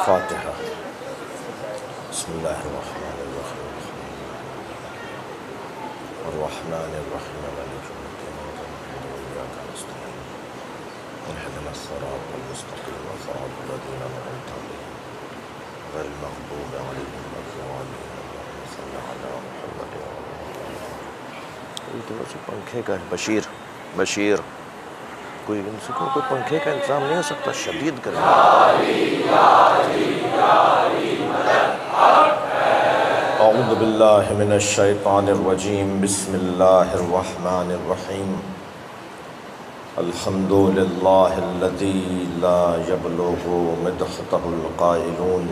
فاتحہ۔ بسم اللہ الرحمن الرحیم الرحمن الرحیم مالک یوم الدین ایاک نستعین اهدنا الصراط المستقیم صراط الذین انعمت علیہم غیر المغضوب علیہم ولا الضالین اللہم صل علی محمد وعلی آلہ۔ پنکھے کا بشیر کوئی ان سے کوئی پنکھے کا انتظام نہیں ہو سکتا؟ شدید گرمی۔ اعوذ باللہ من الشیطان الرجیم، بسم اللہ الرحمن الرحیم۔ الحمد للہ الذی لا یبلغ مدحتہ القائلون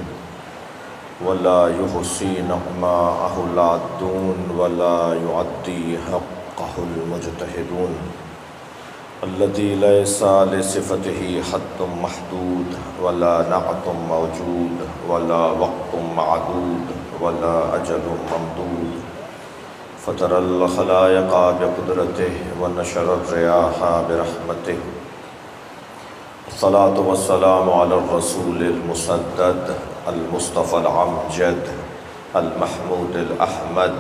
ولا یحصی نعماءہ العادون ولا یعدی حقہ المجتہدون، الذي ليس لصفته حد محدود ولا نعت موجود ولا وقت معدود ولا أجل ممدود، فطر الخلائق بقدرته ونشر الرياح برحمته، الصلاة والسلام على الرسول المسدد المصطفى العمجد المحمود الأحمد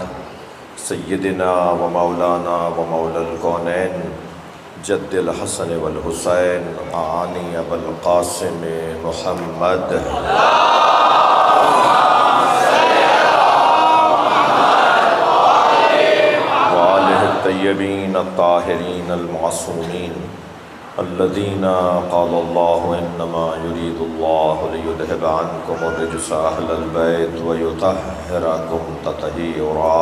سيدنا ومولانا ومولى الكونين جد الحسن والحسین عانی ابو القاسم محمد وآلہ الطیبین الطاہرین المعصومین الذین قال اللہ انما یرید اللہ لیذہب عنکم الرجس اہل البیت ویطہرکم تطہیرا۔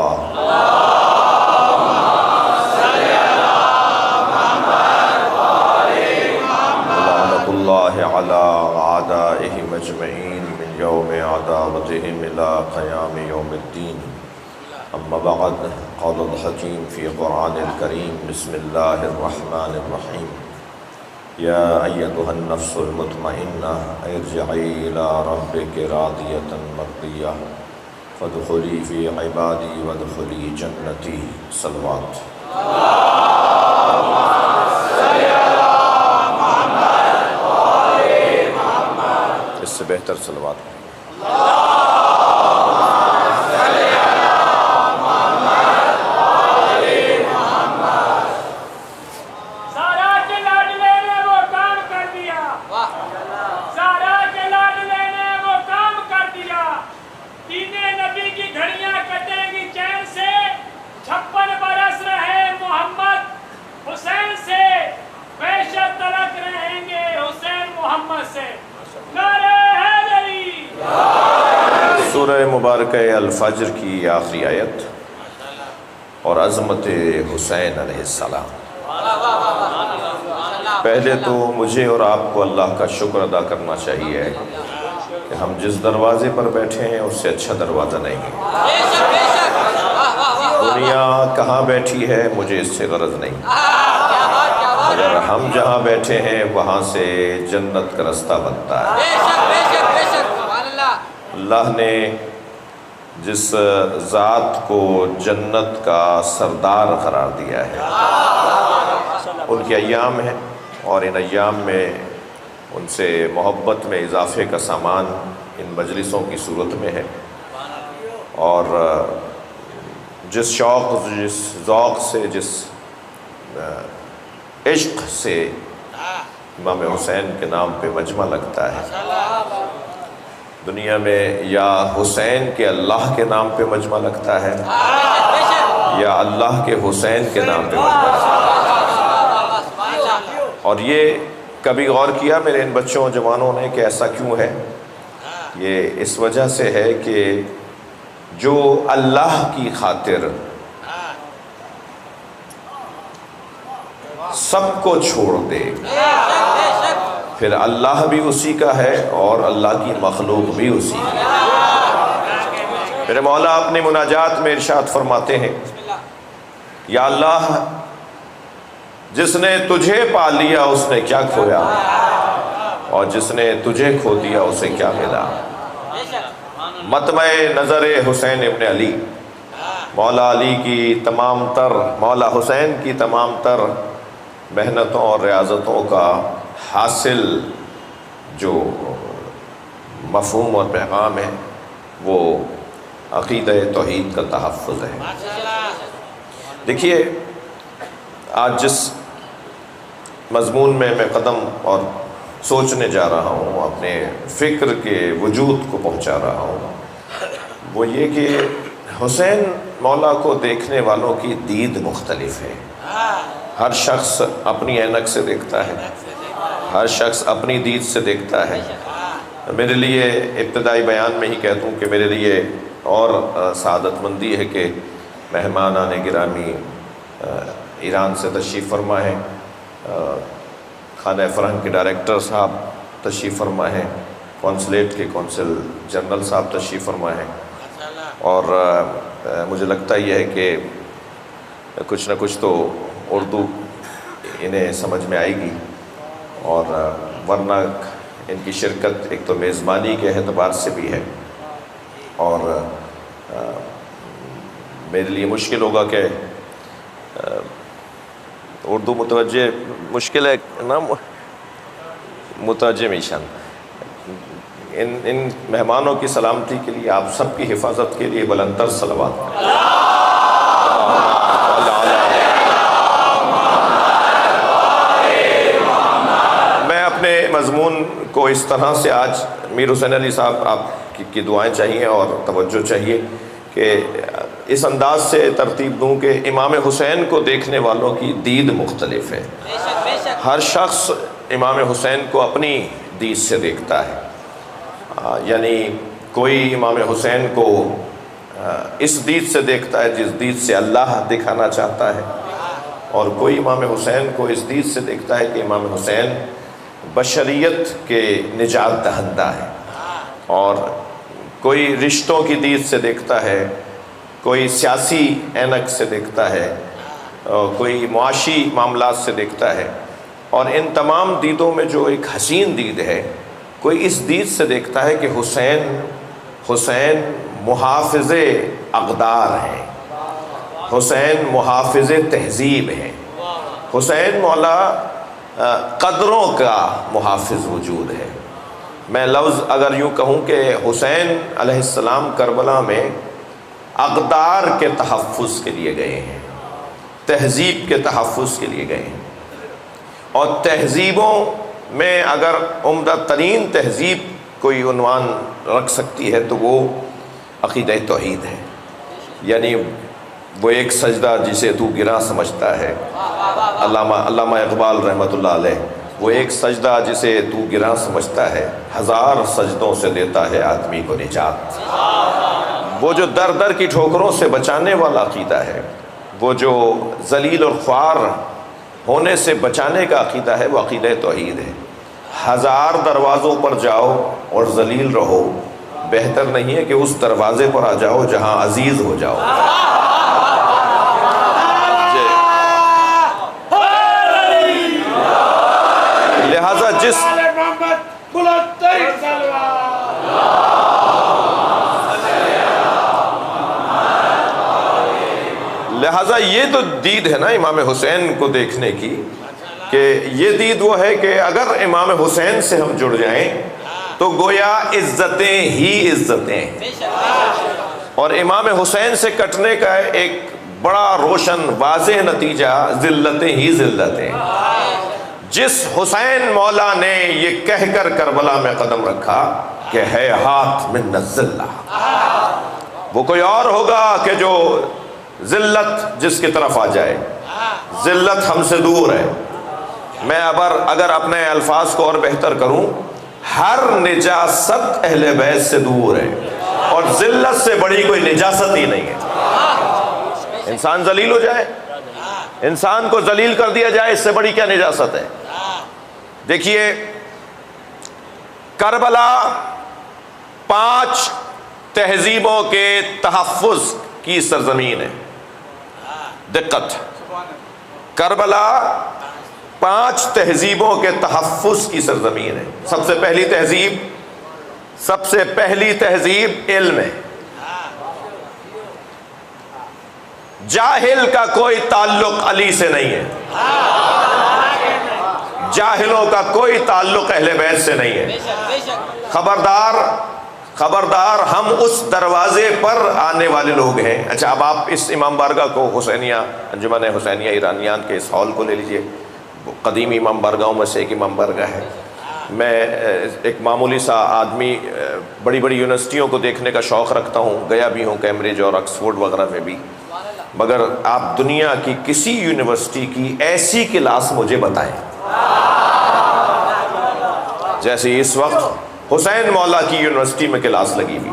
اللہ علی اعدائہم اجمعین من یوم عداوتہم الی قیام یوم الدین، اما بعد، قال الحکیم فی قرآن الکریم، بسم اللہ الرحمن الرحیم، یا ایتها النفس المطمئنہ ارجعی الی ربک راضیۃ مرضیہ فادخلی فی عبادی وادخلی جنتی۔ صلوات۔ اس سے بہتر صلوات نہیں۔ زہرا کے لاڈلے نے وہ کام کر دیا، زہرا کے لاڈلے نے وہ کام کر دیا، تینے نبی کی گھڑیاں کٹیں گی چین سے، 56 برس رہے محمد حسین سے، بیشت تلک رہیں گے حسین محمد سے۔ نعرہ حیدری۔ سورہ مبارکہ الفجر کی آخری آیت اور عظمت حسین علیہ السلام۔ پہلے تو مجھے اور آپ کو اللہ کا شکر ادا کرنا چاہیے کہ ہم جس دروازے پر بیٹھے ہیں اس سے اچھا دروازہ نہیں ہے۔ دنیا کہاں بیٹھی ہے مجھے اس سے غرض نہیں، اگر ہم جہاں بیٹھے ہیں وہاں سے جنت کا رستہ بنتا ہے۔ اللہ نے جس ذات کو جنت کا سردار قرار دیا ہے، ان کے ایام ہیں اور ان ایام میں ان سے محبت میں اضافے کا سامان ان مجلسوں کی صورت میں ہے، اور جس شوق، جس ذوق سے، جس عشق سے امام حسین کے نام پہ مجمع لگتا ہے، دنیا میں یا حسین کے اللہ کے نام پہ مجمع لگتا ہے یا اللہ کے حسین کے نام پہ مجمع لگتا ہے۔ اور یہ کبھی غور کیا میرے ان بچوں جوانوں نے کہ ایسا کیوں ہے؟ یہ اس وجہ سے ہے کہ جو اللہ کی خاطر سب کو چھوڑ دے، پھر اللہ بھی اسی کا ہے اور اللہ کی مخلوق بھی اسی کی ہے۔ میرے مولا اپنی مناجات میں ارشاد فرماتے ہیں، یا اللہ جس نے تجھے پا لیا اس نے کیا کھویا، اور جس نے تجھے کھو دیا اسے کیا ملا۔ مطمع نظر حسین ابن علی، مولا علی کی تمام تر، مولا حسین کی تمام تر محنتوں اور ریاضتوں کا حاصل جو مفہوم اور پیغام ہے وہ عقیدہ توحید کا تحفظ ہے۔ دیکھیے آج جس مضمون میں میں قدم اور سوچنے جا رہا ہوں، اپنے فکر کے وجود کو پہنچا رہا ہوں، وہ یہ کہ حسین مولا کو دیکھنے والوں کی دید مختلف ہے۔ ہر شخص اپنی اینک سے دیکھتا ہے، ہر شخص اپنی دید سے دیکھتا ہے۔ میرے لیے ابتدائی بیان میں ہی کہہ دوں کہ میرے لیے اور سعادت مندی ہے کہ مہمانان گرامی ایران سے تشریف فرما ہے، خانہ فرہنگ کے ڈائریکٹر صاحب تشریف فرما ہے، کونسلیٹ کے کونسل جنرل صاحب تشریف فرما ہے، اور مجھے لگتا یہ ہے کہ کچھ نہ کچھ تو اردو انہیں سمجھ میں آئے گی، اور ورنہ ان کی شرکت ایک تو میزبانی کے اعتبار سے بھی ہے، اور میرے لیے مشکل ہوگا کہ اردو متوجہ مشکل ہے نا، متوجہ میشن ان مہمانوں کی سلامتی کے لیے، آپ سب کی حفاظت کے لیے بلندتر صلوات۔ میں اپنے مضمون کو اس طرح سے آج میر حسین علی صاحب آپ کی دعائیں چاہیے اور توجہ چاہیے کہ اس انداز سے ترتیب دوں کہ امام حسین کو دیکھنے والوں کی دید مختلف ہے۔ ہر شخص امام حسین کو اپنی دید سے دیکھتا ہے، یعنی کوئی امام حسین کو اس دید سے دیکھتا ہے جس دید سے اللہ دکھانا چاہتا ہے، اور کوئی امام حسین کو اس دید سے دیکھتا ہے کہ امام حسین بشریت کے نجات دہندہ ہے، اور کوئی رشتوں کی دید سے دیکھتا ہے، کوئی سیاسی اینک سے دیکھتا ہے، کوئی معاشی معاملات سے دیکھتا ہے، اور ان تمام دیدوں میں جو ایک حسین دید ہے، کوئی اس دید سے دیکھتا ہے کہ حسین محافظ اقدار ہیں، حسین محافظ تہذیب ہیں، حسین مولا قدروں کا محافظ وجود ہے۔ میں لفظ اگر یوں کہوں کہ حسین علیہ السلام کربلا میں اقدار کے تحفظ کے لیے گئے ہیں، تہذیب کے تحفظ کے لیے گئے ہیں، اور تہذیبوں میں اگر عمدہ ترین تہذیب کوئی عنوان رکھ سکتی ہے تو وہ عقیدہ توحید ہے، یعنی وہ ایک سجدہ جسے تو گراں سمجھتا ہے، علامہ اقبال رحمۃ اللہ علیہ، وہ ایک سجدہ جسے تو گراں سمجھتا ہے، ہزار سجدوں سے دیتا ہے آدمی کو نجات۔ وہ جو در در کی ٹھوکروں سے بچانے والا عقیدہ ہے، وہ جو ذلیل اور خوار ہونے سے بچانے کا عقیدہ ہے، وہ عقیدہ توحید ہے۔ ہزار دروازوں پر جاؤ اور ذلیل رہو، بہتر نہیں ہے کہ اس دروازے پر آ جاؤ جہاں عزیز ہو جاؤ۔ لہذا لہذا یہ تو دید ہے نا امام حسین کو دیکھنے کی، کہ یہ دید وہ ہے کہ اگر امام حسین سے ہم جڑ جائیں تو گویا عزتیں ہی عزتیں، اور امام حسین سے کٹنے کا ایک بڑا روشن واضح نتیجہ ذلتیں ہی ذلتیں۔ جس حسین مولا نے یہ کہہ کر کربلا میں قدم رکھا کہ ہے ہاتھ من الذلہ، وہ کوئی اور ہوگا کہ جو ذلت جس کی طرف آ جائے، ذلت ہم سے دور ہے۔ میں اگر اپنے الفاظ کو اور بہتر کروں، ہر نجاست اہل بیت سے دور ہے، اور ذلت سے بڑی کوئی نجاست ہی نہیں ہے۔ انسان ذلیل ہو جائے، انسان کو ذلیل کر دیا جائے، اس سے بڑی کیا نجاست ہے؟ دیکھیے کربلا 5 تہذیبوں کے تحفظ کی سرزمین ہے۔ دقت، کربلا 5 تہذیبوں کے تحفظ کی سرزمین ہے۔ سب سے پہلی تہذیب علم ہے۔ جاہل کا کوئی تعلق علی سے نہیں ہے، جاہلوں کا کوئی تعلق اہل بیت سے نہیں ہے۔ خبردار خبردار ہم اس دروازے پر آنے والے لوگ ہیں۔ اچھا، اب آپ اس امام بارگاہ کو، حسینیہ انجمن حسینیہ ایرانیان کے اس ہال کو لے لیجئے، قدیم امام بارگاہوں میں سے ایک امام بارگاہ ہے۔ میں ایک معمولی سا آدمی بڑی بڑی یونیورسٹیوں کو دیکھنے کا شوق رکھتا ہوں، گیا بھی ہوں کیمبرج اور آکسفورڈ وغیرہ میں بھی، مگر آپ دنیا کی کسی یونیورسٹی کی ایسی کلاس مجھے بتائیں جیسے اس وقت حسین مولا کی یونیورسٹی میں کلاس لگی ہوئی۔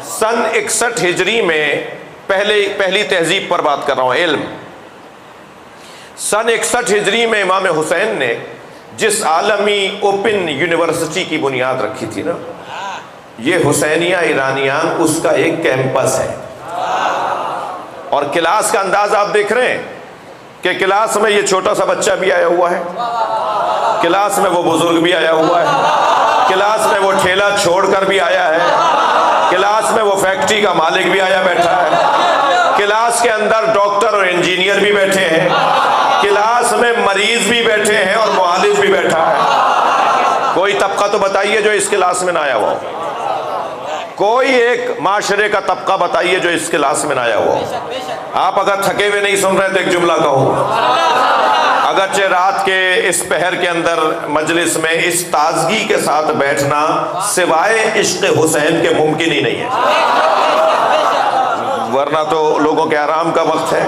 سن 61 ہجری میں پہلی تہذیب پر بات کر رہا ہوں، علم۔ سن 61 ہجری میں امام حسین نے جس عالمی اوپن یونیورسٹی کی بنیاد رکھی تھی نا، یہ حسینیہ ایرانیان اس کا ایک کیمپس ہے۔ اور کلاس کا انداز آپ دیکھ رہے ہیں کہ کلاس میں یہ چھوٹا سا بچہ بھی آیا ہوا ہے، کلاس میں وہ بزرگ بھی آیا ہوا ہے، کلاس میں وہ ٹھیلا چھوڑ کر بھی آیا ہے، کلاس میں وہ فیکٹری کا مالک بھی آیا بیٹھا ہے، کلاس کے اندر ڈاکٹر اور انجینئر بھی بیٹھے ہیں، کلاس میں مریض بھی بیٹھے ہیں اور معالج بھی بیٹھا ہے۔ کوئی طبقہ تو بتائیے جو اس کلاس میں نہ آیا ہوا ہو، کوئی ایک معاشرے کا طبقہ بتائیے جو اس کلاس میں نہ آیا ہوا ہو۔ آپ اگر تھکے ہوئے نہیں سن رہے تو ایک جملہ کہوں، اگرچہ رات کے اس پہر کے اندر مجلس میں اس تازگی کے ساتھ بیٹھنا سوائے عشق حسین کے ممکن ہی نہیں ہے، ورنہ تو لوگوں کے آرام کا وقت ہے،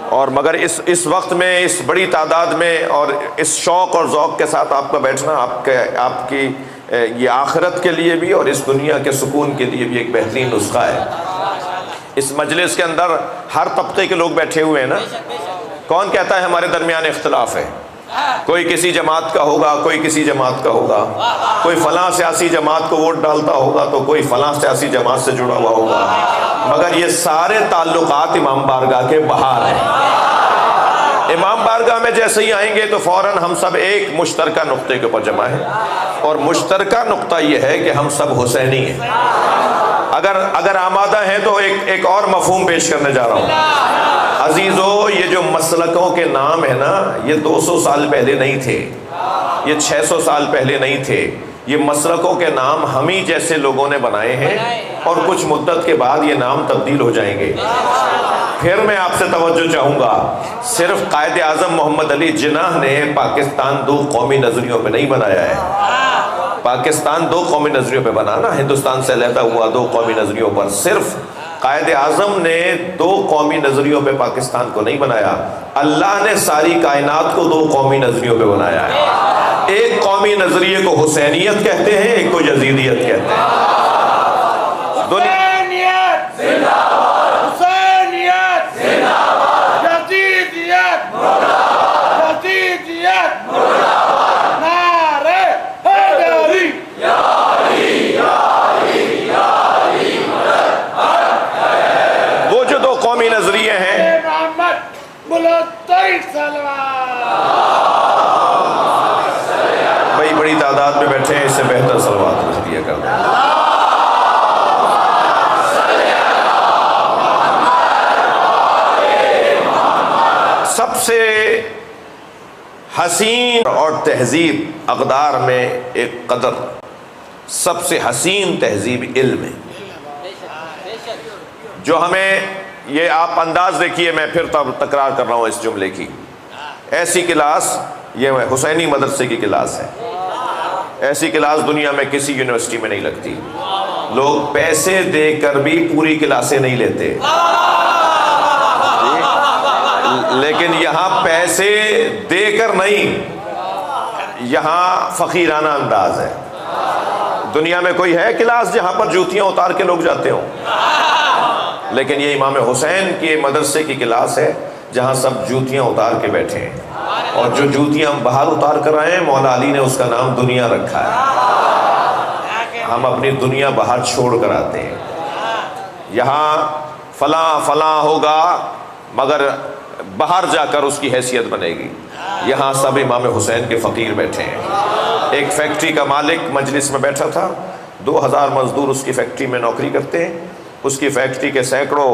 اور مگر اس وقت میں اس بڑی تعداد میں اور اس شوق اور ذوق کے ساتھ آپ کا بیٹھنا آپ کی یہ آخرت کے لیے بھی اور اس دنیا کے سکون کے لیے بھی ایک بہترین نسخہ ہے۔ اس مجلس کے اندر ہر طبقے کے لوگ بیٹھے ہوئے ہیں نا، کون کہتا ہے ہمارے درمیان اختلاف ہے؟ کوئی کسی جماعت کا ہوگا، کوئی کسی جماعت کا ہوگا، کوئی فلاں سیاسی جماعت کو ووٹ ڈالتا ہوگا تو کوئی فلاں سیاسی جماعت سے جڑا ہوا ہوگا، مگر یہ سارے تعلقات امام بارگاہ کے باہر ہیں۔ امام بارگاہ میں جیسے ہی آئیں گے تو فوراً ہم سب ایک مشترکہ نقطے کے اوپر جمع ہیں، اور مشترکہ نقطہ یہ ہے کہ ہم سب حسینی ہیں۔ اگر آمادہ ہیں تو ایک اور مفہوم پیش کرنے جا رہا ہوں۔ عزیزو، یہ جو مسلکوں کے نام ہے نا، یہ 200 سال پہلے نہیں تھے، یہ 600 سال پہلے نہیں تھے، یہ مسلکوں کے نام ہم ہی جیسے لوگوں نے بنائے ہیں، اور کچھ مدت کے بعد یہ نام تبدیل ہو جائیں گے۔ پھر میں آپ سے توجہ چاہوں گا، صرف قائد اعظم محمد علی جناح نے پاکستان دو قومی نظریوں پہ نہیں بنایا ہے۔ پاکستان دو قومی نظریوں پہ بنا نا، ہندوستان سے علیحدہ ہوا دو قومی نظریوں پر، صرف قائد اعظم نے دو قومی نظریوں پہ پاکستان کو نہیں بنایا، اللہ نے ساری کائنات کو دو قومی نظریوں پہ بنایا ہے۔ ایک قومی نظریے کو حسینیت کہتے ہیں، ایک کو یزیدیت کہتے ہیں۔ حسینیت زندہ باد، حسینیت زندہ باد، یزیدیت مرد آباد، یزیدیت مرد آباد، نعرہ حیدری یا علی یا علی یا علی مدد مدد۔ وہ جو دو قومی نظریے ہیں، محمد بلندی صلوات، بھائی بڑی تعداد میں بیٹھے ہیں، اس سے بہتر صلوات لکھ دیا کر دیں۔ سب سے حسین اور تہذیب اقدار میں ایک قدر، سب سے حسین تہذیب علم ہے، جو ہمیں یہ آپ انداز دیکھیے، میں پھر تکرار کر رہا ہوں اس جملے کی، ایسی کلاس، یہ حسینی مدرسے کی کلاس ہے، ایسی کلاس دنیا میں کسی یونیورسٹی میں نہیں لگتی، لوگ پیسے دے کر بھی پوری کلاسیں نہیں لیتے، لیکن یہاں پیسے دے کر نہیں، یہاں فقیرانہ انداز ہے۔ دنیا میں کوئی ہے کلاس جہاں پر جوتیاں اتار کے لوگ جاتے ہوں؟ لیکن یہ امام حسین کے مدرسے کی کلاس ہے جہاں سب جوتیاں اتار کے بیٹھے ہیں، اور جو جوتیاں ہم باہر اتار کر آئے ہیں، مولا علی نے اس کا نام دنیا رکھا ہے۔ ہم اپنی دنیا باہر چھوڑ کر آتے ہیں، یہاں فلاں فلاں ہوگا مگر باہر جا کر اس کی حیثیت بنے گی، یہاں سب امام حسین کے فقیر بیٹھے ہیں۔ ایک فیکٹری کا مالک مجلس میں بیٹھا تھا، 2000 مزدور اس کی فیکٹری میں نوکری کرتے ہیں، اس کی فیکٹری کے سینکڑوں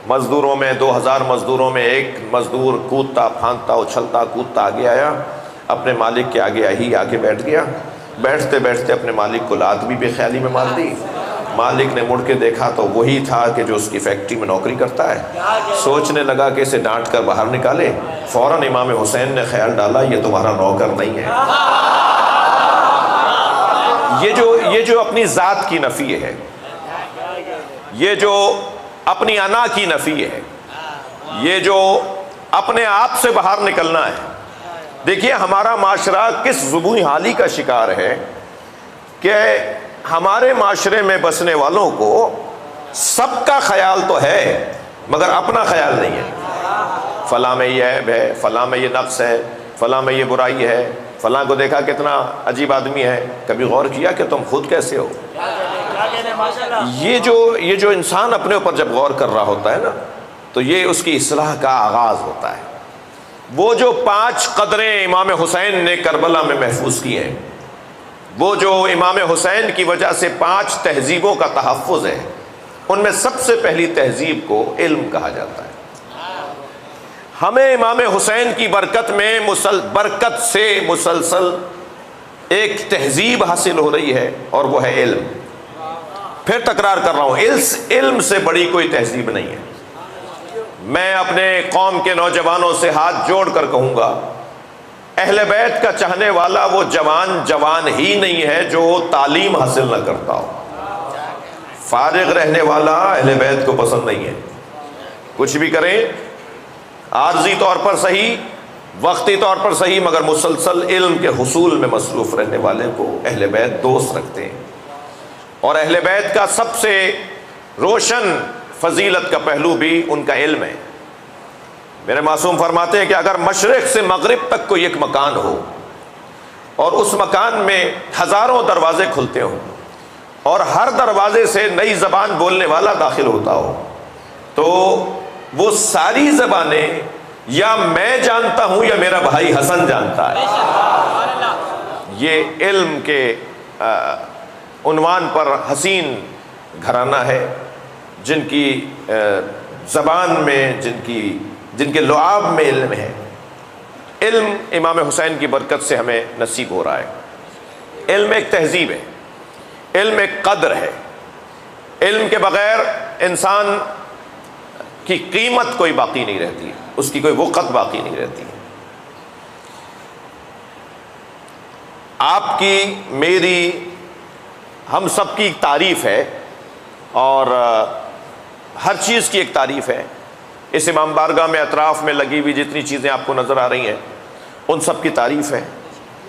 مزدوروں میں 2000 مزدوروں میں ایک مزدور کودتا پھاندتا اچھلتا کودتا آگے آیا، اپنے مالک کے آگے ہی آ کے بیٹھ گیا، بیٹھتے بیٹھتے اپنے مالک کو لات بھی بے خیالی میں مار دی. مالک نے مڑ کے دیکھا تو وہی تھا کہ جو اس کی فیکٹری میں نوکری کرتا ہے. سوچنے لگا کہ اسے ڈانٹ کر باہر نکالے. فوراً امام حسین نے خیال ڈالا یہ تمہارا نوکر نہیں ہے. یہ جو اپنی ذات کی نفی ہے، یہ جو اپنی انا کی نفی ہے، یہ جو اپنے آپ سے باہر نکلنا ہے. دیکھیے ہمارا معاشرہ کس زبونی حالی کا شکار ہے کہ ہمارے معاشرے میں بسنے والوں کو سب کا خیال تو ہے مگر اپنا خیال نہیں ہے. فلاں میں یہ عیب ہے، فلاں میں یہ نقص ہے، فلاں میں یہ برائی ہے، فلاں کو دیکھا کتنا عجیب آدمی ہے. کبھی غور کیا کہ تم خود کیسے ہو؟ یہ جو انسان اپنے اوپر جب غور کر رہا ہوتا ہے نا تو یہ اس کی اصلاح کا آغاز ہوتا ہے. وہ جو 5 قدریں امام حسین نے کربلا میں محفوظ کی ہیں، وہ جو امام حسین کی وجہ سے 5 تہذیبوں کا تحفظ ہے، ان میں سب سے پہلی تہذیب کو علم کہا جاتا ہے. ہمیں امام حسین کی برکت سے مسلسل ایک تہذیب حاصل ہو رہی ہے اور وہ ہے علم. پھر تکرار کر رہا ہوں، علم سے بڑی کوئی تہذیب نہیں ہے. میں اپنے قوم کے نوجوانوں سے ہاتھ جوڑ کر کہوں گا، اہل بیت کا چاہنے والا وہ جوان ہی نہیں ہے جو تعلیم حاصل نہ کرتا ہو. فارغ رہنے والا اہل بیت کو پسند نہیں ہے. کچھ بھی کریں، عارضی طور پر صحیح، وقتی طور پر صحیح، مگر مسلسل علم کے حصول میں مصروف رہنے والے کو اہل بیت دوست رکھتے ہیں. اور اہل بیت کا سب سے روشن فضیلت کا پہلو بھی ان کا علم ہے. میرے معصوم فرماتے ہیں کہ اگر مشرق سے مغرب تک کوئی ایک مکان ہو اور اس مکان میں ہزاروں دروازے کھلتے ہوں اور ہر دروازے سے نئی زبان بولنے والا داخل ہوتا ہو، تو وہ ساری زبانیں یا میں جانتا ہوں یا میرا بھائی حسن جانتا ہے. یہ علم کے عنوان پر حسین گھرانہ ہے جن کی زبان میں، جن کے لعاب میں علم ہے. علم امام حسین کی برکت سے ہمیں نصیب ہو رہا ہے. علم ایک تہذیب ہے، علم ایک قدر ہے. علم کے بغیر انسان کی قیمت کوئی باقی نہیں رہتی، اس کی کوئی وقت باقی نہیں رہتی. آپ کی، میری، ہم سب کی ایک تعریف ہے اور ہر چیز کی ایک تعریف ہے. اس امام بارگاہ میں اطراف میں لگی ہوئی جتنی چیزیں آپ کو نظر آ رہی ہیں ان سب کی تعریف ہے.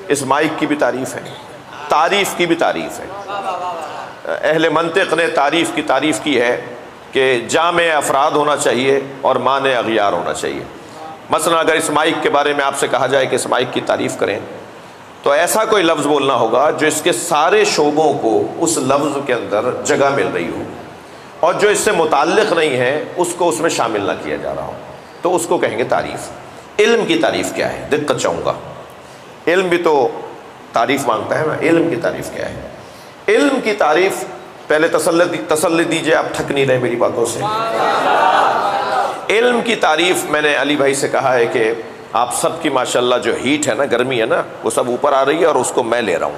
اس مائک کی بھی تعریف ہے، تعریف کی بھی تعریف ہے. اہل منطق نے تعریف کی تعریف کی ہے کہ جامع افراد ہونا چاہیے اور مانع اغیار ہونا چاہیے. مثلا اگر اس مائک کے بارے میں آپ سے کہا جائے کہ اس مائک کی تعریف کریں تو ایسا کوئی لفظ بولنا ہوگا جو اس کے سارے شعبوں کو اس لفظ کے اندر جگہ مل رہی ہو، اور جو اس سے متعلق نہیں ہے اس کو اس میں شامل نہ کیا جا رہا ہو، تو اس کو کہیں گے تعریف. علم کی تعریف کیا ہے؟ دقت چاہوں گا، علم بھی تو تعریف مانگتا ہے نا. علم کی تعریف کیا ہے؟ علم کی تعریف، پہلے تسلی دیجئے، آپ تھک نہیں رہے میری باتوں سے. علم کی تعریف میں نے علی بھائی سے کہا ہے کہ آپ سب کی ماشاءاللہ جو ہیٹ ہے نا، گرمی ہے نا، وہ سب اوپر آ رہی ہے اور اس کو میں لے رہا ہوں.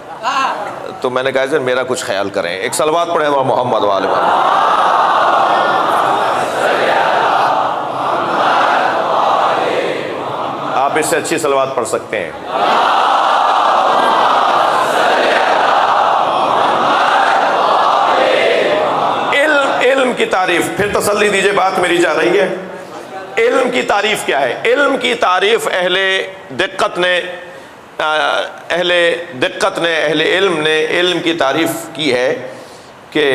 تو میں نے کہا سر میرا کچھ خیال کریں. ایک صلوات پڑھیں محمد وآل محمد. آپ اس سے اچھی صلوات پڑھ سکتے ہیں. علم کی تعریف، پھر تسلی دیجئے، بات میری جا رہی ہے. علم کی تعریف کیا ہے؟ علم کی تعریف اہل دقت نے اہل علم نے علم کی تعریف کی ہے کہ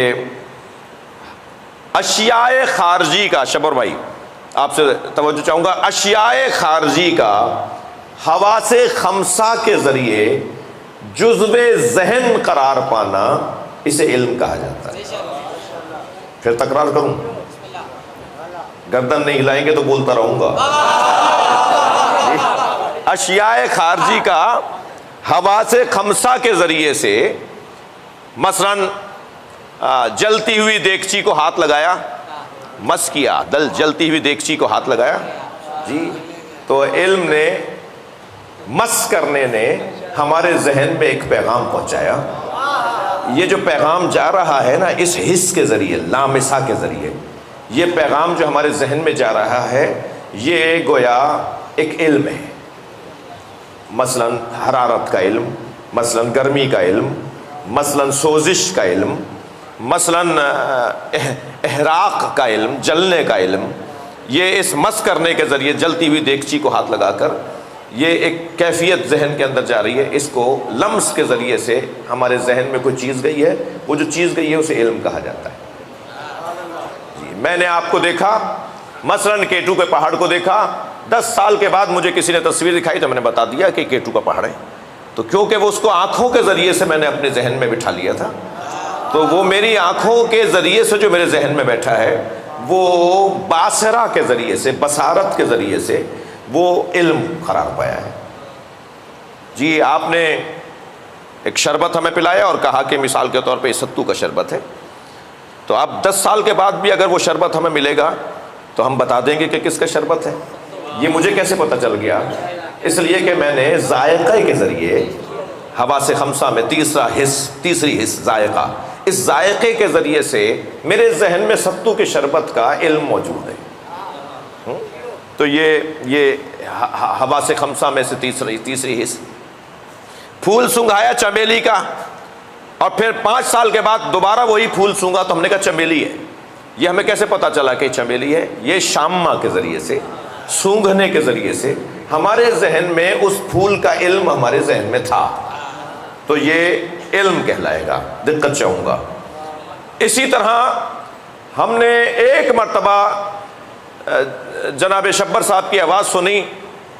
اشیاء خارجی کا، شبر بھائی آپ سے توجہ چاہوں گا، اشیاء خارجی کا حواس خمسہ کے ذریعے جزو ذہن قرار پانا، اسے علم کہا جاتا ہے. پھر تکرار کروں، گردن نہیں ہلائیں گے تو بولتا رہوں گا. اشیاء خارجی کا حواس خمسہ کے ذریعے سے، مثلاً جلتی ہوئی دیگچی کو ہاتھ لگایا، مس کیا، جلتی ہوئی دیگچی کو ہاتھ لگایا جی، تو علم نے مس کرنے نے ہمارے ذہن میں ایک پیغام پہنچایا. یہ جو پیغام جا رہا ہے نا اس حس کے ذریعے، لامسہ کے ذریعے، یہ پیغام جو ہمارے ذہن میں جا رہا ہے یہ گویا ایک علم ہے. مثلا حرارت کا علم، مثلا گرمی کا علم، مثلا سوزش کا علم، مثلا احراق کا علم، جلنے کا علم. یہ اس مس کرنے کے ذریعے، جلتی ہوئی دیگچی کو ہاتھ لگا کر یہ ایک کیفیت ذہن کے اندر جا رہی ہے. اس کو لمس کے ذریعے سے ہمارے ذہن میں کوئی چیز گئی ہے، وہ جو چیز گئی ہے اسے علم کہا جاتا ہے. جی میں نے آپ کو دیکھا، مثلا کیٹو کے پہاڑ کو دیکھا، 10 سال کے بعد مجھے کسی نے تصویر دکھائی تو میں نے بتا دیا کہ کیٹو کا پہاڑ ہے. تو کیونکہ وہ اس کو آنکھوں کے ذریعے سے میں نے اپنے ذہن میں بٹھا لیا تھا، تو وہ میری آنکھوں کے ذریعے سے جو میرے ذہن میں بیٹھا ہے وہ باصرہ کے ذریعے سے، بصارت کے ذریعے سے وہ علم قرار پایا ہے. جی آپ نے ایک شربت ہمیں پلایا اور کہا کہ مثال کے طور پہ یہ ستو کا شربت ہے، تو اب 10 سال کے بعد بھی اگر وہ شربت ہمیں ملے گا تو ہم بتا دیں گے کہ کس کا شربت ہے. یہ مجھے کیسے پتہ چل گیا؟ اس لیے کہ میں نے ذائقے کے ذریعے، حواس خمسہ میں تیسری حس ذائقہ، اس ذائقے کے ذریعے سے میرے ذہن میں ستو کے شربت کا علم موجود ہے. تو یہ حواس خمسہ میں سے تیسری حص. پھول سنگھایا چمیلی کا، اور پھر 5 سال کے بعد دوبارہ وہی پھول سونگا تو ہم نے کہا چمیلی ہے. یہ ہمیں کیسے پتا چلا کہ چمیلی ہے؟ یہ شامہ کے ذریعے سے، سونگھنے کے ذریعے سے ہمارے ذہن میں اس پھول کا علم ہمارے ذہن میں تھا. تو یہ علم کہلائے گا. دقت چاہوں گا. اسی طرح ہم نے ایک مرتبہ جناب شبر صاحب کی آواز سنی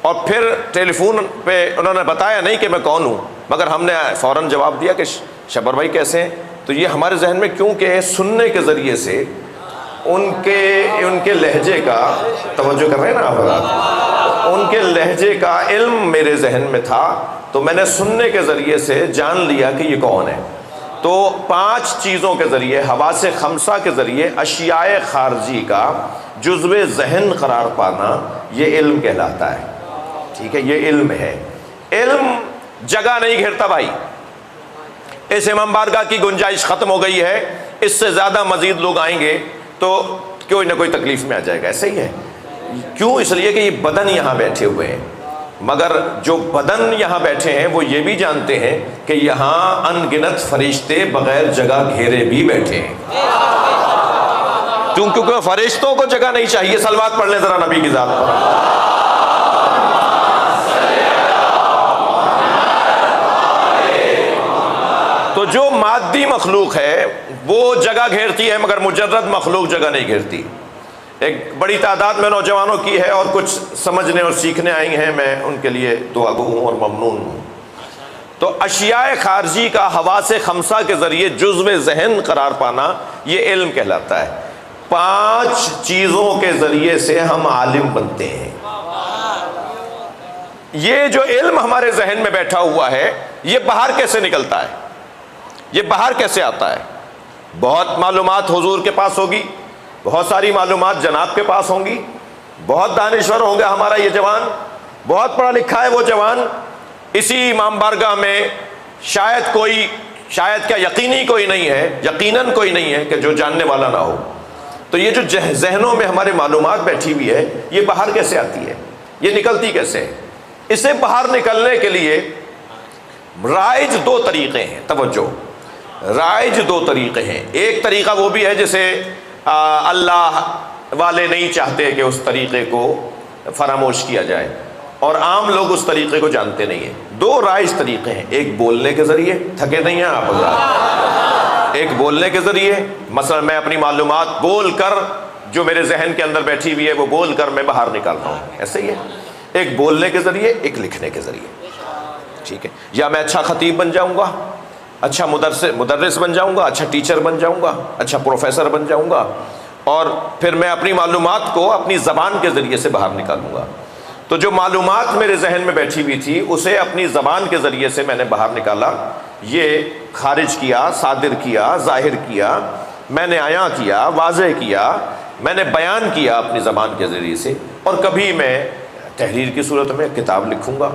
اور پھر ٹیلی فون پہ انہوں نے بتایا نہیں کہ میں کون ہوں، مگر ہم نے فوراً جواب دیا کہ شبر بھائی کیسے ہیں. تو یہ ہمارے ذہن میں کیونکہ سننے کے ذریعے سے ان کے لہجے کا، توجہ کر رہے ہیں نا آپ حضرات، ان کے لہجے کا علم میرے ذہن میں تھا، تو میں نے سننے کے ذریعے سے جان لیا کہ یہ کون ہے. تو 5 چیزوں کے ذریعے، حواس خمسہ کے ذریعے اشیاء خارجی کا جزو ذہن قرار پانا یہ علم کہلاتا ہے. ٹھیک ہے، یہ علم ہے. علم جگہ نہیں گھیرتا بھائی. اس امام بارگاہ کی گنجائش ختم ہو گئی ہے، اس سے زیادہ مزید لوگ آئیں گے تو کوئی نہ کوئی تکلیف میں آ جائے گا. ایسے ہی ہے. کیوں؟ اس لیے کہ یہ بدن یہاں بیٹھے ہوئے ہیں، مگر جو بدن یہاں بیٹھے ہیں وہ یہ بھی جانتے ہیں کہ یہاں ان گنت فرشتے بغیر جگہ گھیرے بھی بیٹھے ہیں. کیونکہ فرشتوں کو جگہ نہیں چاہیے. صلوات پڑھ لیں ذرا نبی کی ذات پر. تو جو مادی مخلوق ہے وہ جگہ گھیرتی ہے، مگر مجرد مخلوق جگہ نہیں گھیرتی. ایک بڑی تعداد میں نوجوانوں کی ہے اور کچھ سمجھنے اور سیکھنے آئی ہیں، میں ان کے لیے دعا گو ہوں اور ممنون ہوں. تو اشیاء خارجی کا حواس خمسہ کے ذریعے جزو ذہن قرار پانا یہ علم کہلاتا ہے. 5 چیزوں کے ذریعے سے ہم عالم بنتے ہیں. یہ جو علم ہمارے ذہن میں بیٹھا ہوا ہے یہ باہر کیسے نکلتا ہے؟ یہ باہر کیسے آتا ہے؟ بہت معلومات حضور کے پاس ہوگی، بہت ساری معلومات جناب کے پاس ہوں گی، بہت دانشور ہوں گا ہمارا یہ جوان، بہت پڑھا لکھا ہے وہ جوان. اسی امام بارگاہ میں شاید کیا یقینی کوئی نہیں ہے، یقیناً کوئی نہیں ہے کہ جو جاننے والا نہ ہو. تو یہ جو ذہنوں میں ہمارے معلومات بیٹھی ہوئی ہے یہ باہر کیسے آتی ہے؟ یہ نکلتی کیسے ہے؟ اسے باہر نکلنے کے لیے رائج 2 طریقے ہیں. توجہ، رائج 2 طریقے ہیں. ایک طریقہ وہ بھی ہے جسے اللہ والے نہیں چاہتے کہ اس طریقے کو فراموش کیا جائے، اور عام لوگ اس طریقے کو جانتے نہیں ہیں. 2 رائج طریقے ہیں. ایک بولنے کے ذریعے، تھکے نہیں ہیں آپ حضرات، ایک بولنے کے ذریعے، مثلا میں اپنی معلومات بول کر جو میرے ذہن کے اندر بیٹھی ہوئی ہے وہ بول کر میں باہر نکالتا ہوں. ایسے ہی ہے. ایک بولنے کے ذریعے، ایک لکھنے کے ذریعے. ٹھیک ہے. یا میں اچھا خطیب بن جاؤں گا، اچھا مدرس بن جاؤں گا، اچھا ٹیچر بن جاؤں گا، اچھا پروفیسر بن جاؤں گا، اور پھر میں اپنی معلومات کو اپنی زبان کے ذریعے سے باہر نکالوں گا. تو جو معلومات میرے ذہن میں بیٹھی ہوئی تھی اسے اپنی زبان کے ذریعے سے میں نے باہر نکالا. یہ خارج کیا، صادر کیا، ظاہر کیا، میں نے عیاں کیا، واضح کیا، میں نے بیان کیا اپنی زبان کے ذریعے سے. اور کبھی میں تحریر کی صورت میں کتاب لکھوں گا،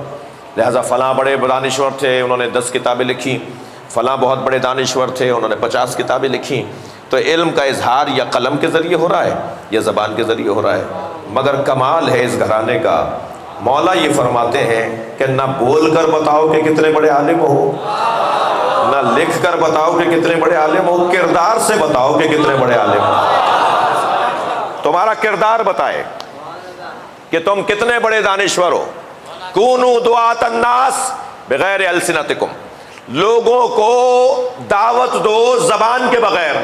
لہٰذا فلاں بڑے دانشور تھے انہوں نے 10 کتابیں لکھی، فلاں بہت بڑے دانشور تھے انہوں نے 50 کتابیں لکھی. تو علم کا اظہار یا قلم کے ذریعے ہو رہا ہے یا زبان کے ذریعے ہو رہا ہے. مگر کمال ہے اس گھرانے کا، مولا یہ فرماتے ہیں کہ نہ بول کر بتاؤ کہ کتنے بڑے عالم ہو، نہ لکھ کر بتاؤ کہ کتنے بڑے عالم ہو، کردار سے بتاؤ کہ کتنے بڑے عالم ہو. تمہارا کردار بتائے کہ تم کتنے بڑے دانشور ہو. کونوا دعاۃ الناس بغیر السنتکم، لوگوں کو دعوت دو زبان کے بغیر.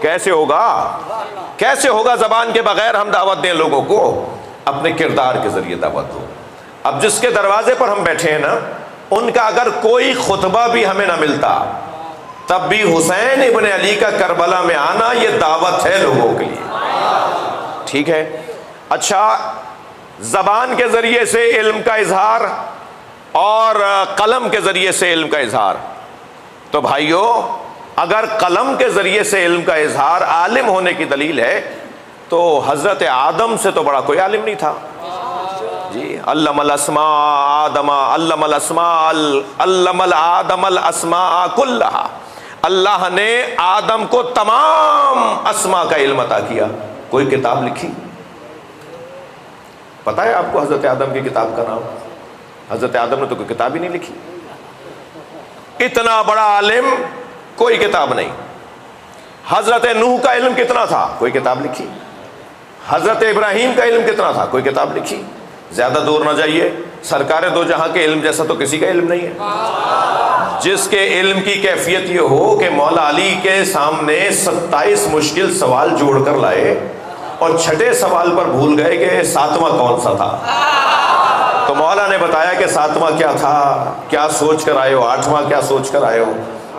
کیسے ہوگا زبان کے بغیر ہم دعوت دیں لوگوں کو؟ اپنے کردار کے ذریعے دعوت دو. اب جس کے دروازے پر ہم بیٹھے ہیں نا، ان کا اگر کوئی خطبہ بھی ہمیں نہ ملتا تب بھی حسین ابن علی کا کربلا میں آنا یہ دعوت ہے لوگوں کے لیے. ٹھیک ہے. اچھا، زبان کے ذریعے سے علم کا اظہار اور قلم کے ذریعے سے علم کا اظہار. تو بھائیو، اگر قلم کے ذریعے سے علم کا اظہار عالم ہونے کی دلیل ہے تو حضرت آدم سے تو بڑا کوئی عالم نہیں تھا. جی، علم الآدم الاسماء کلہا، اللہ نے آدم کو تمام اسماء کا علم عطا کیا. کوئی کتاب لکھی؟ پتہ ہے آپ کو حضرت آدم کی کتاب کا نام؟ حضرت آدم نے تو کوئی کتاب ہی نہیں لکھی. اتنا بڑا عالم، کوئی کتاب نہیں. حضرت نوح کا علم کتنا تھا؟ کوئی کتاب لکھی. حضرت ابراہیم کا علم کتنا تھا؟ کوئی کتاب لکھی. زیادہ دور نہ جائیے، سرکار دو جہاں کے علم جیسا تو کسی کا علم نہیں ہے. جس کے علم کی کیفیت یہ ہو کہ مولا علی کے سامنے 27 مشکل سوال جوڑ کر لائے اور چھٹے سوال پر بھول گئے کہ 7واں کون سا تھا. تو مولا نے بتایا کہ 7واں کیا تھا، کیا سوچ کر آئے ہو، 8واں کیا سوچ کر آئے ہو،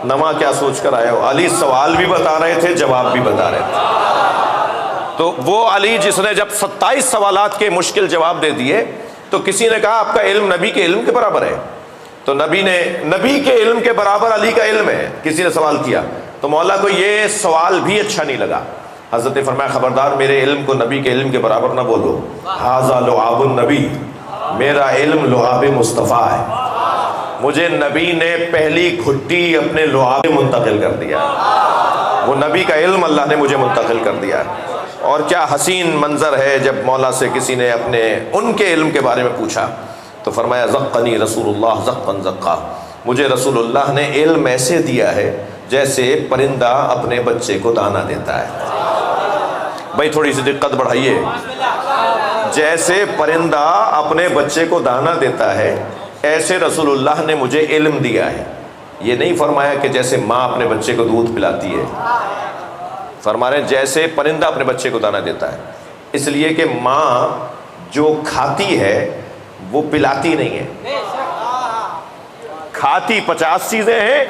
9واں کیا سوچ کر آئے ہو. علی سوال بھی بتا رہے تھے، جواب بھی بتا رہے تھے. تو وہ علی جس نے جب 27 سوالات کے مشکل جواب دے دیے تو کسی نے کہا آپ کا علم نبی کے علم کے برابر ہے. تو نبی کے علم کے برابر علی کا علم ہے. کسی نے سوال کیا تو مولا کو یہ سوال بھی اچھا نہیں لگا. حضرت نے فرمایا خبردار میرے علم کو نبی کے علم کے برابر نہ بولو. ھذا لعاب النبی، میرا علم لعاب مصطفیٰ ہے. مجھے نبی نے پہلی گھٹی اپنے لعاب منتقل کر دیا. وہ نبی کا علم اللہ نے مجھے منتقل کر دیا. اور کیا حسین منظر ہے جب مولا سے کسی نے اپنے ان کے علم کے بارے میں پوچھا تو فرمایا زقنی رسول اللہ زقن زقا، مجھے رسول اللہ نے علم ایسے دیا ہے جیسے پرندہ اپنے بچے کو دانا دیتا ہے. بھائی تھوڑی سی دقت بڑھائیے. جیسے پرندہ اپنے بچے کو دانا دیتا ہے ایسے رسول اللہ نے مجھے علم دیا ہے. یہ نہیں فرمایا کہ جیسے ماں اپنے بچے کو دودھ پلاتی ہے، فرما رہے ہیں جیسے پرندہ اپنے بچے کو دانا دیتا ہے. اس لیے کہ ماں جو کھاتی ہے وہ پلاتی نہیں ہے. کھاتی 50 چیزیں ہیں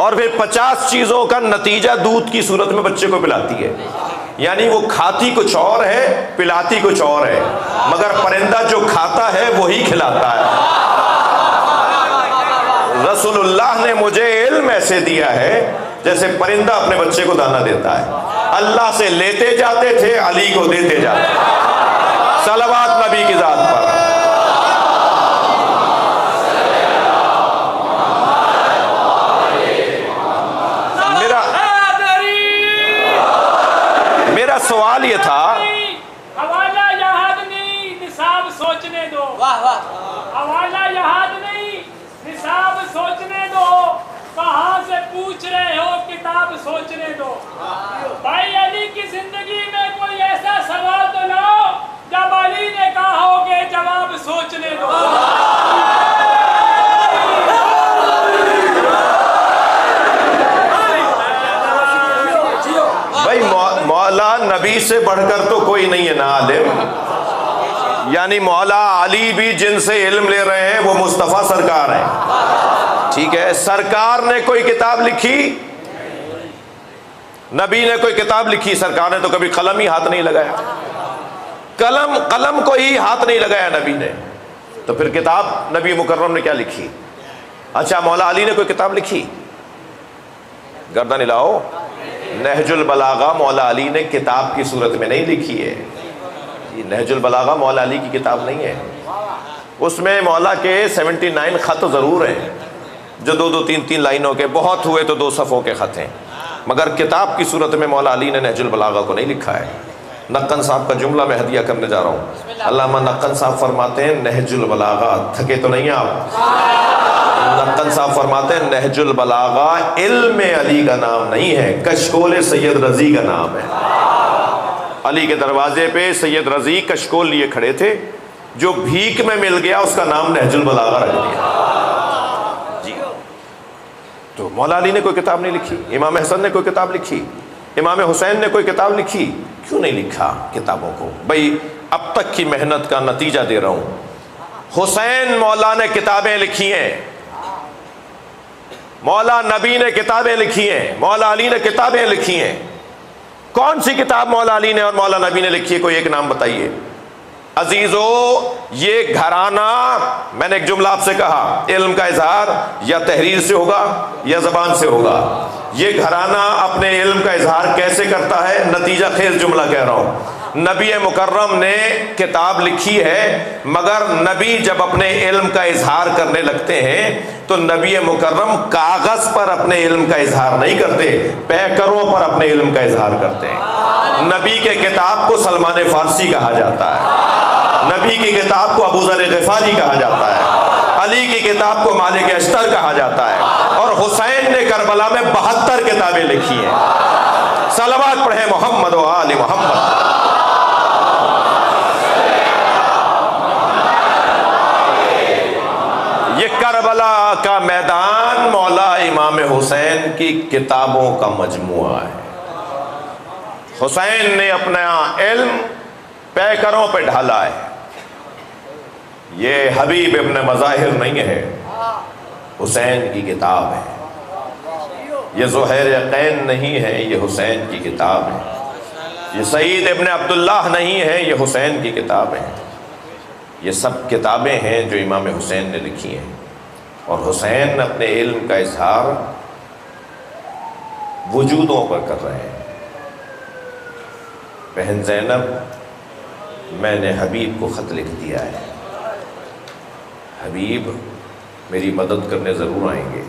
اور پھر 50 چیزوں کا نتیجہ دودھ کی صورت میں بچے کو پلاتی ہے. یعنی وہ کھاتی کچھ اور ہے، پلاتی کچھ اور ہے، مگر پرندہ جو کھاتا ہے وہی کھلاتا ہے. رسول اللہ نے مجھے علم ایسے دیا ہے جیسے پرندہ اپنے بچے کو دانا دیتا ہے. اللہ سے لیتے جاتے تھے، علی کو دیتے جاتے. صلوات نبی کی ذات پر. میرا سوال یہ تھا، حوالہ یاد نہیں، نصاب سوچنے دو. حوالہ یاد نہیں، نصاب سوچنے دو. کہاں سے پوچھ رہے ہو، کتاب سوچنے دو. بھائی علی کی زندگی میں کوئی ایسا سوال تو لاؤ جب علی نے کہا ہو کہ جواب سوچنے دو. بھائی مولا نبی سے بڑھ کر تو کوئی نہیں ہے نا عالم. یعنی مولا علی بھی جن سے علم لے رہے ہیں وہ مصطفیٰ سرکار ہیں. ٹھیک ہے، سرکار نے کوئی کتاب لکھی، نبی نے کوئی کتاب لکھی، سرکار نے تو کبھی قلم ہی ہاتھ نہیں لگایا. قلم کو ہی ہاتھ نہیں لگایا نبی نے، تو پھر کتاب نبی مکرم نے کیا لکھی؟ اچھا، مولا علی نے کوئی کتاب لکھی؟ گردن ہلاؤ. نہج البلاغہ مولا علی نے کتاب کی صورت میں نہیں لکھی ہے. نہج البلاغہ مولا علی کی کتاب نہیں ہے، اس میں مولا کے 79 خط ضرور ہیں جو 2 3 لائنوں کے، بہت ہوئے تو 2 صفوں کے خط ہیں، مگر کتاب کی صورت میں مولا علی نے نہج البلاغہ کو نہیں لکھا ہے۔ نقن صاحب کا جملہ میں ہدیہ کرنے جا رہا ہوں۔ علامہ نقن صاحب فرماتے ہیں نہج البلاغہ، تھکے تو نہیں ہیں آپ؟ نقن صاحب فرماتے ہیں نہج البلاغہ علم علی کا نام نہیں ہے، کشکول سید رضی کا نام ہے۔ علی کے دروازے پہ سید رضی کشکول لیے کھڑے تھے، جو بھیک میں مل گیا اس کا نام نہج البلاغہ رکھ دیا۔ جی تو مولا علی نے کوئی کتاب نہیں لکھی، امام حسن نے کوئی کتاب لکھی، امام حسین نے کوئی کتاب لکھی؟ کیوں نہیں لکھا کتابوں کو؟ بھئی اب تک کی محنت کا نتیجہ دے رہا ہوں۔ حسین مولا نے کتابیں لکھی ہیں، مولا نبی نے کتابیں لکھی ہیں، مولا علی نے کتابیں لکھی ہیں۔ کون سی کتاب مولا علی نے اور مولا نبی نے لکھی ہے؟ کوئی ایک نام بتائیے۔ عزیزو، یہ گھرانہ، میں نے ایک جملہ آپ سے کہا، علم کا اظہار یا تحریر سے ہوگا یا زبان سے ہوگا۔ یہ گھرانہ اپنے علم کا اظہار کیسے کرتا ہے؟ نتیجہ خیز جملہ کہہ رہا ہوں۔ نبی مکرم نے کتاب لکھی ہے، مگر نبی جب اپنے علم کا اظہار کرنے لگتے ہیں تو نبی مکرم کاغذ پر اپنے علم کا اظہار نہیں کرتے، پیکروں پر اپنے علم کا اظہار کرتے ہیں۔ نبی کے کتاب کو سلمان فارسی کہا جاتا ہے، نبی کی کتاب کو ابو ذر غفاری کہا جاتا ہے، علی کی کتاب کو مالک اشتر کہا جاتا ہے، اور حسین نے کربلا میں 72 کتابیں لکھی ہیں۔ صلوات پڑھیں محمد و آل محمد۔ یہ کربلا کا میدان مولا امام حسین کی کتابوں کا مجموعہ ہے۔ حسین نے اپنا علم پیکروں پہ ڈھالا ہے۔ یہ حبیب ابن مظاہر نہیں ہے، حسین کی کتاب ہے۔ یہ زہیر یقین نہیں ہے، یہ حسین کی کتاب ہے۔ یہ سعید ابن عبداللہ نہیں ہے، یہ حسین کی کتاب ہے۔ یہ سب کتابیں ہیں جو امام حسین نے لکھی ہیں، اور حسین اپنے علم کا اظہار وجودوں پر کر رہے ہیں۔ بہن زینب، میں نے حبیب کو خط لکھ دیا ہے، حبیب میری مدد کرنے ضرور آئیں گے۔